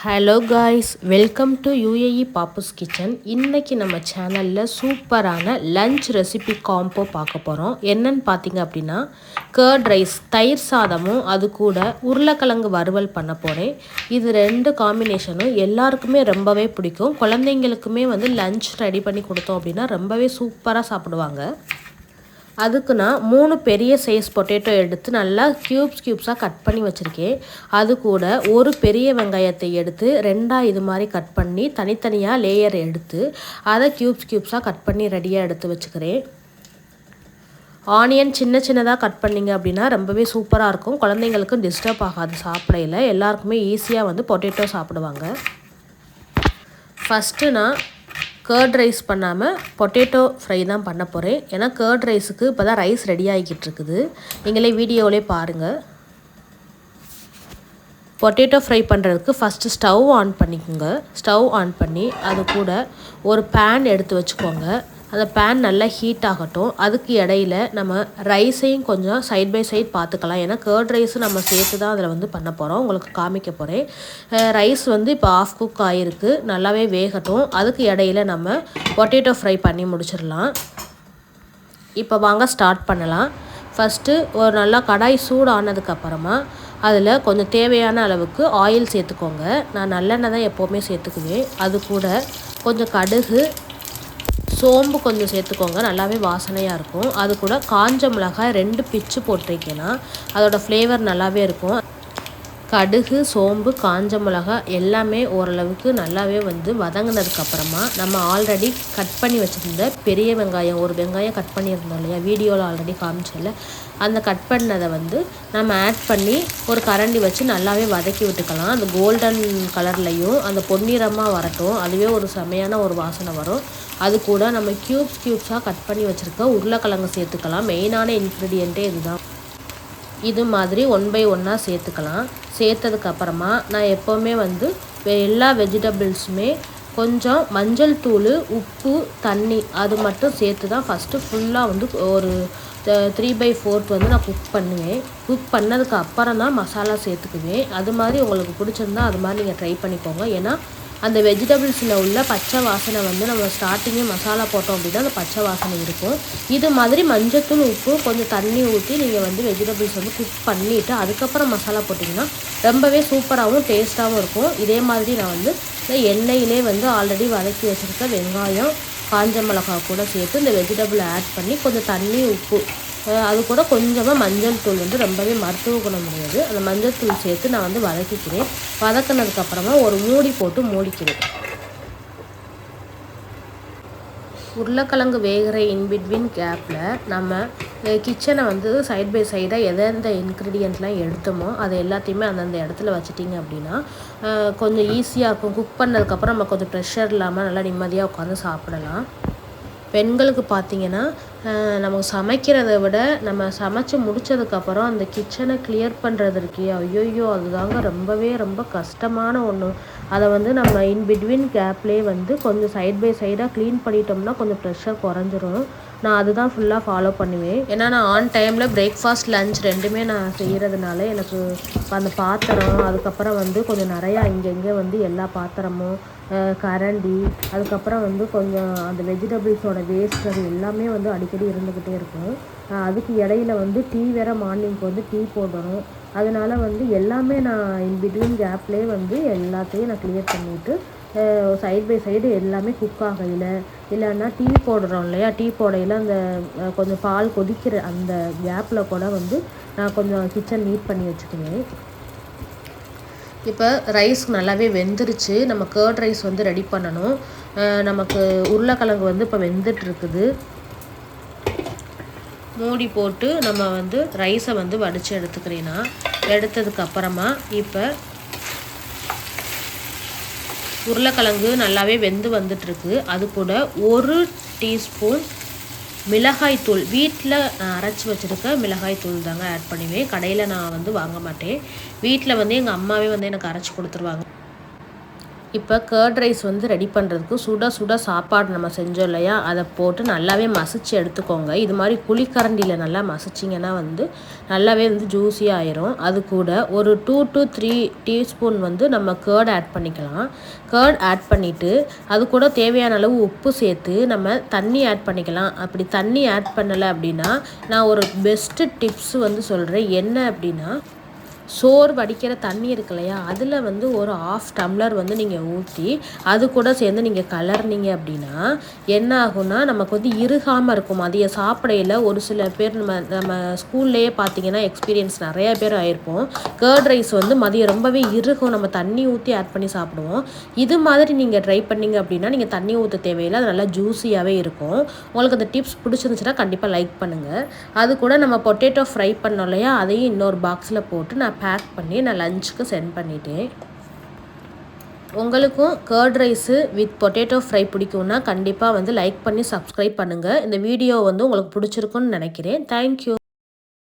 Hello guys, welcome to UAE Pappu's kitchen. இன்றைக்கி நம்ம சேனலில் சூப்பரான லஞ்ச் ரெசிபி காம்போ பார்க்க போகிறோம். என்னன்னு பார்த்தீங்க அப்படின்னா, கர்ட் ரைஸ் தயிர் சாதமும் அது கூட உருளைக்கிழங்கு வறுவல் பண்ண போகிறேன். இது ரெண்டு காம்பினேஷனும் எல்லாருக்குமே ரொம்பவே பிடிக்கும். குழந்தைங்களுக்குமே லஞ்ச் ரெடி பண்ணி கொடுத்தோம் அப்படின்னா ரொம்பவே சூப்பராக சாப்பிடுவாங்க. அதுக்கு நான் 3 பெரிய சைஸ் பொட்டேட்டோ எடுத்து நல்லா க்யூப்ஸாக கட் பண்ணி வச்சுருக்கேன். அது கூட ஒரு பெரிய வெங்காயத்தை எடுத்து ரெண்டாக இது மாதிரி கட் பண்ணி தனித்தனியாக லேயர் எடுத்து அதை க்யூப்ஸாக கட் பண்ணி ரெடியாக எடுத்து வச்சுக்கிறேன். ஆனியன் சின்னதாக கட் பண்ணிங்க அப்படின்னா ரொம்பவே சூப்பராக இருக்கும். குழந்தைங்களுக்கு டிஸ்டர்ப் ஆகாது, சாப்பிடையில் எல்லாருக்குமே ஈஸியாக பொட்டேட்டோ சாப்பிடுவாங்க. ஃபஸ்ட்டு நான் கர்ட் ரைஸ் பண்ணாமல் பொட்டேட்டோ ஃப்ரை தான் பண்ண போகிறேன். ஏன்னா கர்ட் ரைஸுக்கு இப்போ தான் ரைஸ் ரெடி ஆகிக்கிட்டு இருக்குது. நீங்களே வீடியோவிலே பாருங்கள். பொட்டேட்டோ ஃப்ரை பண்ணுறதுக்கு ஃபஸ்ட்டு ஸ்டவ் ஆன் பண்ணிக்கோங்க. ஸ்டவ் ஆன் பண்ணி அது கூட ஒரு பேன் எடுத்து வச்சுக்கோங்க. அந்த பேன் நல்லா ஹீட் ஆகட்டும். அதுக்கு இடையில நம்ம ரைஸையும் கொஞ்சம் சைட் பை சைட் பார்த்துக்கலாம். ஏன்னா கர்ட் ரைஸு நம்ம சேர்த்து தான் அதில் பண்ண போகிறோம். உங்களுக்கு காமிக்க போகிறேன். ரைஸ் இப்போ ஆஃப் குக் ஆகிருக்கு, நல்லாவே வேகட்டும். அதுக்கு இடையில நம்ம பொட்டேட்டோ ஃப்ரை பண்ணி முடிச்சிடலாம். இப்போ வாங்க ஸ்டார்ட் பண்ணலாம். ஃபஸ்ட்டு ஒரு நல்லா கடாய் சூடு ஆனதுக்கப்புறமா அதில் கொஞ்சம் தேவையான அளவுக்கு ஆயில் சேர்த்துக்கோங்க. நான் நல்லெண்ணெய் தான் எப்போவுமே சேர்த்துக்குவேன். அது கூட கொஞ்சம் கடுகு, சோம்பு கொஞ்சம் சேர்த்துக்கோங்க, நல்லாவே வாசனையாக இருக்கும். அது கூட காஞ்ச மிளகாய் 2 பிச்சு போட்டிருக்கேன்னா அதோடய ஃப்ளேவர் நல்லாவே இருக்கும். கடுகு, சோம்பு, காஞ்ச மிளகாய் எல்லாமே ஓரளவுக்கு நல்லாவே வதங்கினதுக்கப்புறமா நம்ம ஆல்ரெடி கட் பண்ணி வச்சுருந்த பெரிய வெங்காயம், ஒரு வெங்காயம் கட் பண்ணியிருந்தோம் இல்லையா, வீடியோவில் ஆல்ரெடி காமிச்சல, அந்த கட் பண்ணதை நம்ம ஆட் பண்ணி ஒரு கரண்டி வச்சு நல்லாவே வதக்கி விட்டுக்கலாம். அந்த கோல்டன் கலர்லையும் அந்த பொன்னிறமாக வரட்டும். அதுவே ஒரு செமையான ஒரு வாசனை வரும். அது கூட நம்ம க்யூப்ஸாக கட் பண்ணி வச்சுருக்க உருளைக்கிழங்கு சேர்த்துக்கலாம். மெயினான இன்க்ரீடியண்ட்டே இதுதான். இது மாதிரி 1 by 1 சேர்த்துக்கலாம். சேர்த்ததுக்கப்புறமா நான் எப்போவுமே எல்லா வெஜிடபிள்ஸுமே கொஞ்சம் மஞ்சள் தூள், உப்பு, தண்ணி அது மட்டும் சேர்த்து தான் ஃபஸ்ட்டு ஃபுல்லாக ஒரு 3/4 நான் குக் பண்ணுவேன். குக் பண்ணதுக்கு அப்புறம் தான் மசாலா சேர்த்துக்குவேன். அது மாதிரி உங்களுக்கு பிடிச்சிருந்தா அது மாதிரி நீங்கள் ட்ரை பண்ணிக்கோங்க. ஏன்னா அந்த வெஜிடபிள்ஸில் உள்ள பச்சை வாசனை நம்ம ஸ்டார்டிங்கே மசாலா போட்டோம் அப்படின்னா அந்த பச்சை வாசனை இருக்கும். இது மாதிரி மஞ்சத்தூள், உப்பு, கொஞ்சம் தண்ணி ஊற்றி நீங்கள் வெஜிடபிள்ஸ் குக் பண்ணிவிட்டு அதுக்கப்புறம் மசாலா போட்டிங்கன்னா ரொம்பவே சூப்பராகவும் டேஸ்ட்டாகவும் இருக்கும். இதே மாதிரி நான் இந்த எண்ணெயிலே ஆல்ரெடி வதக்கி வச்சுருக்க வெங்காயம், காஞ்ச மிளகாய் கூட சேர்த்து இந்த வெஜிடபிள் ஆட் பண்ணி கொஞ்சம் தண்ணி, உப்பு, அது கூட கொஞ்சமாக மஞ்சள் தூள் ரொம்பவே மருத்துவ குணம் முடியாது, அந்த மஞ்சள் தூள் சேர்த்து நான் வதக்கிக்கிறேன். வதக்கினதுக்கப்புறமா ஒரு மூடி போட்டு மூடிக்கிறேன். உருளைக்கிழங்கு வேகிற இன்பிட்வீன் கேப்பில் நம்ம கிச்சனை சைட் பை சைடாக எந்தெந்த இன்க்ரீடியண்ட்லாம் எடுத்தோமோ அதை எல்லாத்தையுமே அந்தந்த இடத்துல வச்சுட்டிங்க அப்படின்னா கொஞ்சம் ஈஸியாக இருக்கும். குக் பண்ணதுக்கப்புறம் நம்ம கொஞ்சம் ப்ரெஷர் இல்லாமல் நல்லா நிம்மதியாக உட்காந்து சாப்பிடலாம். பெண்களுக்கு பார்த்திங்கன்னா நமக்கு சமைக்கிறத விட நம்ம சமைச்சு முடித்ததுக்கப்புறம் அந்த கிச்சனை கிளியர் பண்ணுறது இருக்கே, ஐயோ அதுதாங்க ரொம்ப கஷ்டமான ஒன்று. அதை நம்ம இன்பிட்வீன் கேப்லேயே கொஞ்சம் சைட் பை சைடாக க்ளீன் பண்ணிட்டோம்னா கொஞ்சம் ப்ரெஷர் குறைஞ்சிரும். நான் அதுதான் ஃபுல்லாக ஃபாலோ பண்ணுவேன். ஏன்னா நான் ஆன் டைமில் பிரேக்ஃபாஸ்ட், லஞ்ச் ரெண்டுமே நான் செய்கிறதுனால எனக்கு அந்த பாத்திரம், அதுக்கப்புறம் கொஞ்சம் நிறையா இங்கெங்கே எல்லா பாத்திரமும், கரண்டி, அதுக்கப்புறம் கொஞ்சம் அந்த வெஜிடபிள்ஸோட வேஸ்ட் அது எல்லாமே அடிக்கடி இருந்துக்கிட்டே இருக்கும். அதுக்கு இடையில டீ வேறு மார்னிங்க்கு டீ போடணும். அதனால் எல்லாமே நான் இன்பிட்வீன் கேப்லேயே எல்லாத்தையும் நான் கிளியர் பண்ணிவிட்டு சைட் பை சைடு எல்லாமே குக் ஆகையில், இல்லைன்னா டீ போடுறோம் இல்லையா, டீ போடையில் அந்த கொஞ்சம் பால் கொதிக்கிற அந்த கேப்பில் கூட நான் கொஞ்சம் கிச்சன் நீட் பண்ணி வச்சுக்குவேன். இப்போ ரைஸ் நல்லாவே வெந்துருச்சு. நம்ம கர்ட் ரைஸ் ரெடி பண்ணணும். நமக்கு உருளைக்கிழங்கு இப்போ வெந்துட்டுருக்குது. மூடி போட்டு நம்ம ரைஸை வடித்து எடுத்துக்கிறேன்னா எடுத்ததுக்கப்புறமா இப்போ உருளைக்கிழங்கு நல்லாவே வெந்து வந்துட்டுருக்கு. அது கூட 1 டீஸ்பூன் மிளகாய்த்தூள், வீட்டில் நான் அரைச்சி வச்சுருக்க மிளகாய்த்தூள் தாங்க ஆட் பண்ணுவேன். கடையில் நான் வாங்க மாட்டேன். வீட்டில் எங்கள் அம்மாவே எனக்கு அரைச்சி கொடுத்துருவாங்க. இப்போ கர்ட் ரைஸ் வந்து ரெடி பண்ணுறதுக்கு சுட சுட சாப்பாடு நம்ம செஞ்சோம் இல்லையா, அதை போட்டு நல்லாவே மசிச்சு எடுத்துக்கோங்க. இது மாதிரி குழிக்கரண்டியில் நல்லா மசிச்சிங்கன்னா வந்து நல்லாவே வந்து ஜூஸியாக ஆயிரும். அது கூட ஒரு 2 to 3 டீஸ்பூன் வந்து நம்ம கர்ட் ஆட் பண்ணிக்கலாம். கர்ட் ஆட் பண்ணிவிட்டு அது கூட தேவையான அளவு உப்பு சேர்த்து நம்ம தண்ணி ஆட் பண்ணிக்கலாம். அப்படி தண்ணி ஆட் பண்ணலை அப்படின்னா நான் ஒரு பெஸ்ட்டு டிப்ஸ் வந்து சொல்கிறேன். என்ன அப்படின்னா, சோறு வடிக்கிற தண்ணி இருக்கு இல்லையா, அதில் வந்து ஒரு 1/2 டம்ளர் வந்து நீங்கள் ஊற்றி அது கூட சேர்ந்து நீங்கள் கலர்னீங்க அப்படின்னா என்ன ஆகும்னா, நமக்கு வந்து இறுகாமல் இருக்கும். மதியம் சாப்பிடையில் ஒரு சில பேர் நம்ம ஸ்கூல்லையே பார்த்தீங்கன்னா எக்ஸ்பீரியன்ஸ் நிறையா பேர் ஆயிருப்போம். கர்ட் ரைஸ் வந்து மதியம் ரொம்பவே இறுகும். நம்ம தண்ணி ஊற்றி ஆட் பண்ணி சாப்பிடுவோம். இது மாதிரி நீங்கள் ட்ரை பண்ணிங்க அப்படின்னா நீங்கள் தண்ணி ஊற்ற தேவையில்லை. அது நல்லா ஜூஸியாகவே இருக்கும். உங்களுக்கு அந்த டிப்ஸ் பிடிச்சிருந்துச்சுன்னா கண்டிப்பாக லைக் பண்ணுங்கள். அது கூட நம்ம பொட்டேட்டோ ஃப்ரை பண்ணோம் இல்லையா, அதையும் இன்னொரு பாக்ஸில் போட்டு நான் பேக் பண்ணி நான் லஞ்சுக்கு சென்ட் பண்ணிட்டேன். உங்களுக்கும் curd rice with potato fry பிடிக்கும்னா கண்டிப்பாக வந்து லைக் பண்ணி சப்ஸ்கிரைப் பண்ணுங்கள். இந்த வீடியோ வந்து உங்களுக்கு பிடிச்சிருக்குன்னு நினைக்கிறேன். தேங்க்யூ.